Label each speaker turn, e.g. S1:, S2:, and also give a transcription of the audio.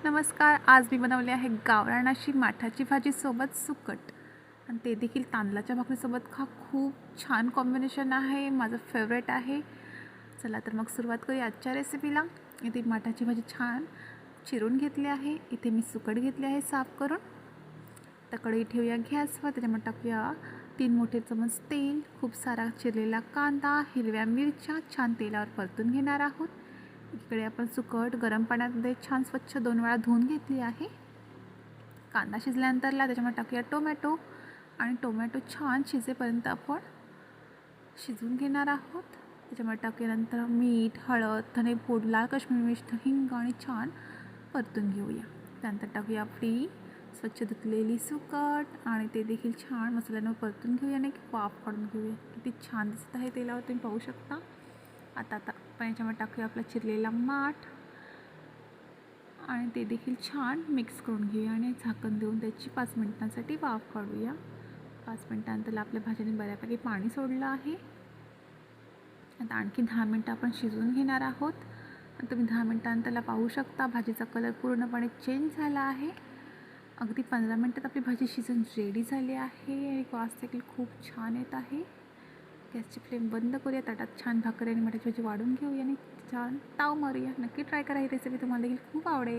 S1: नमस्कार. आज मी बनवली आहे गावरान अशी माठाची भाजी सोबत सुकट आणि ते देखील तांदळाच्या भाकरीसोबत खूप छान कॉम्बिनेशन आहे. माझं फेवरेट आहे. चला तर मग सुरुवात करूया आजच्या रेसिपीला. इथे माठाची भाजी छान चिरून घेतली आहे. इथे मी सुकट घेतली आहे साफ करून. तर कढई ठेवूया गॅसवर. त्याच्यामध्ये टाकूया 3 मोठे चमच तेल, खूप सारा चिरलेला कांदा, हिरव्या मिरच्या छान तेलावर परतून घेणार आहोत. इकडे आपण सुकट गरम पाण्यामध्ये छान स्वच्छ 2 वेळा धुवून घेतली आहे. कांदा शिजल्यानंतरला त्याच्यामध्ये टाकूया टोमॅटो आणि टोमॅटो छान शिजेपर्यंत आपण शिजवून घेणार आहोत. त्याच्यामध्ये टाकल्यानंतर मीठ, हळद, धनेपूड, लाल काश्मीरी मिर्च, हिंग आणि छान परतून घेऊया. त्यानंतर टाकूया आपली स्वच्छ धुतलेली सुकट आणि ते देखील छान मसाल्यानं परतून घेऊया आणि वाफ काढून घेऊया. किती छान दिसत आहे तेलावर, तुम्ही पाहू शकता. आता आपण याच्यामध्ये टाकूया आपला चिरलेला माठ आणि ते देखील छान मिक्स करून घेऊया आणि झाकण देऊन त्याची 5 मिनिटांसाठी वाफ काढूया. 5 मिनिटांनंतर आपल्या भाजीने बऱ्यापैकी पाणी सोडलं आहे. आता आणखी 10 मिनटं आपण शिजवून घेणार आहोत. तुम्ही 10 मिनिटांनंतर पाहू शकता भाजीचा कलर पूर्णपणे चेंज झाला आहे. अगदी 15 मिनिटात आपली भाजी शिजून रेडी झाली आहे आणि वास देखील खूप छान येत आहे. गॅसची फ्लेम बंद करूया. ताटात छान भाकरी आणि मटाची भाजी वाढून घेऊया आणि छान ताव मारूया. नक्की ट्राय करा. ही रेसिपी तुम्हाला देखील खूप आवडेल.